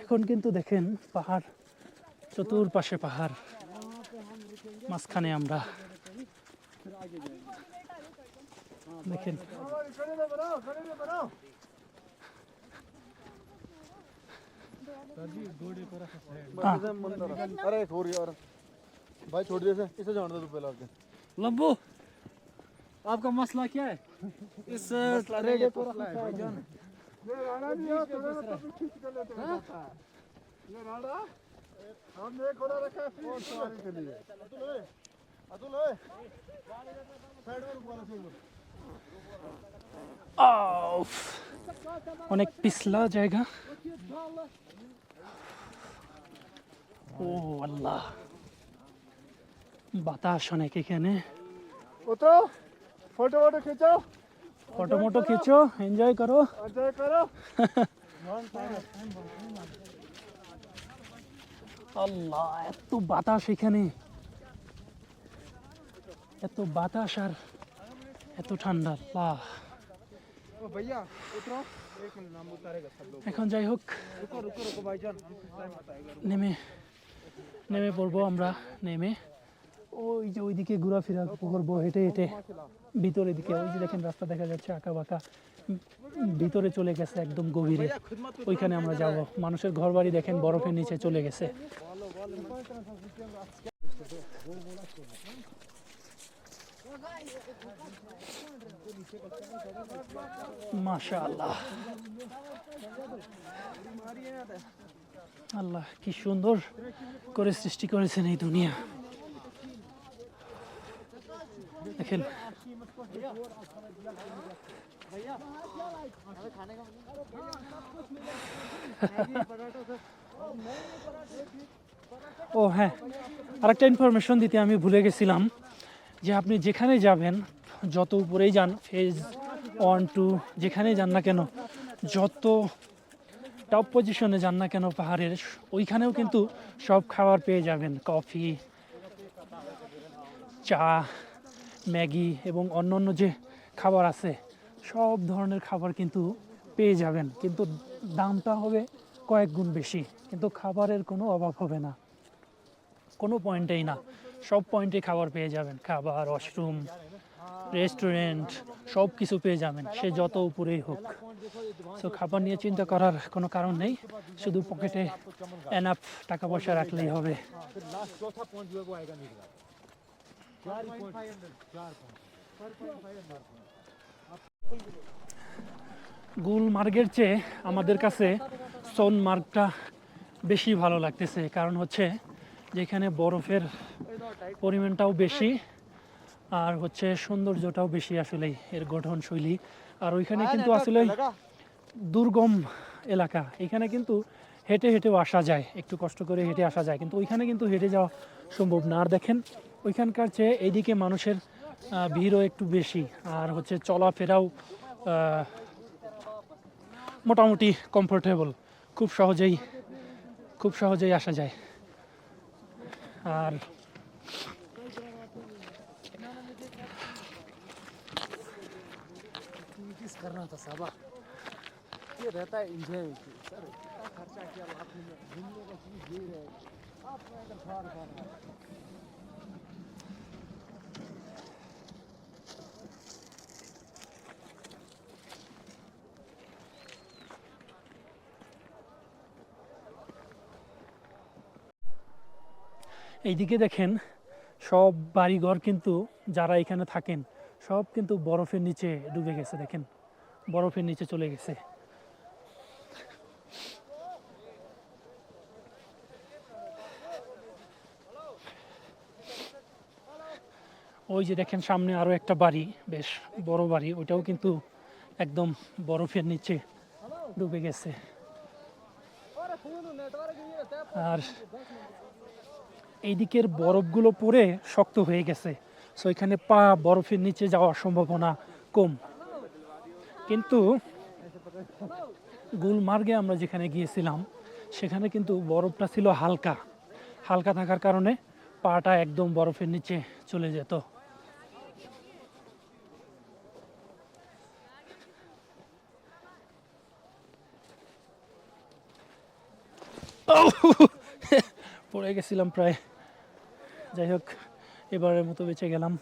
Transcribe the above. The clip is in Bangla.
এখন কিন্তু দেখেন পাহাড়, চতুর্পাশে পাহাড়, মাঝখানে আমরা দেখেন। अरे छोड़ यार भाई, छोड़ दे इसे जान दे तू पहले आके। लंबू, आपका मसला क्या है? इस रेगे को रखना है भाईजान। ये राणा नहीं है, थोड़ा सा भी खींच कर लेते हैं। ये राणा हमने घोड़ा रखा है और सवारी के लिए। अतुल ओए साइड में रुकवा साइड में। অনেক পিছলা জায়গা। ও আল্লাহ, বাতাস অনেক এখানে। उतरो, फोटो वोटो खींचो, ফটো মটো খিচো, এনজয় করো। एंजॉय करो। আল্লাহ, এত বাতাস এখানে, এত বাতাস আর এত ঠান্ডা। আল্লাহ, ओ भैया उतरो, एक मिनट नाम उतारेगा सब लोग। এখন যাই হোক रुको रुको रुको भाईजान, हमको टाइम बताएगा। নেমে নেমে পড়বো আমরা। নেমে ওই যে ওইদিকে ঘোরাফেরা করবো হেঁটে হেঁটে ভিতরের দিকে। ওই যে দেখেন রাস্তা দেখা যাচ্ছে আঁকা বাঁকা, ভিতরে চলে গেছে একদম গভীরে। ওইখানে আমরা যাব। মানুষের ঘর বাড়ি দেখেন বরফের নিচে চলে গেছে। মাশাআল্লাহ, আল্লাহ কি সুন্দর করে সৃষ্টি করেছেন এই দুনিয়া। দেখেন ও হ্যাঁ, আরেকটা ইনফরমেশন দিতে আমি ভুলে গেছিলাম যে আপনি যেখানে যাবেন, যত উপরেই যান, ফেজ 1 2 যেখানেই যান না কেন, যত টপ পজিশনে যান না কেন পাহাড়ের, ওইখানেও কিন্তু সব খাবার পেয়ে যাবেন। কফি, চা, ম্যাগি এবং অন্যান্য যে খাবার আছে, সব ধরনের খাবার কিন্তু পেয়ে যাবেন। কিন্তু দামটা হবে কয়েক গুণ বেশি, কিন্তু খাবারের কোনো অভাব হবে না, কোনো পয়েন্টেই না। সব পয়েন্টে খাবার পেয়ে যাবেন। খাবার, ওয়াশরুম, রেস্টুরেন্ট, সব কিছু পেয়ে যাবেন, সে যত উপরেই হোক। সো খাবার নিয়ে চিন্তা করার কোনো কারণ নেই, শুধু পকেটে এনাফ টাকা পয়সা রাখলেই হবে। फिर लास्ट चौथा पॉइंट जो है वो आएगा नहीं। 4.5 গুলমার্গের চেয়ে আমাদের কাছে সোনমার্গটা বেশি ভালো লাগতেছে, কারণ হচ্ছে যেখানে বরফের পরিমাণটাও বেশি আর হচ্ছে সৌন্দর্যটাও বেশি, আসলেই এর গঠনশৈলী। আর ওইখানে কিন্তু আসলে দুর্গম এলাকা, এখানে কিন্তু হেঁটে হেঁটেও আসা যায়, একটু কষ্ট করে হেঁটে আসা যায়, কিন্তু ওইখানে কিন্তু হেঁটে যাওয়া সম্ভব না। আর দেখেন ওইখানকার চেয়ে এইদিকে মানুষের ভিড়ও একটু বেশি, আর হচ্ছে চলাফেরাও মোটামুটি কমফোর্টেবল, খুব সহজেই আসা যায়। আর करना था साहब, ये रहता है इंजॉय। सर इतना खर्चा किया आपने, घूमने का चीज़ ये है, आप এইদিকে দেখেন সব বাড়িঘর কিন্তু যারা এখানে থাকেন সব কিন্তু বরফের নিচে ডুবে গেছে। দেখেন বরফের নিচে চলে গেছে। ওই যে দেখেন সামনে আরো একটা বাড়ি, বেশ বড় বাড়ি, ওইটাও কিন্তু একদম বরফের নিচে ডুবে গেছে। আর এইদিকের বরফগুলো পড়ে শক্ত হয়ে গেছে, সো এখানে পা বরফের নিচে যাওয়ার সম্ভাবনা কম। কিন্তু গুলমার্গে আমরা যেখানে গিয়েছিলাম সেখানে কিন্তু বরফটা ছিল হালকা থাকার কারণে পাটা একদম বরফের নিচে চলে যেত। পড়ে গেছিলাম প্রায়। যাই হোক, এবারের মতো বেঁচে গেলাম।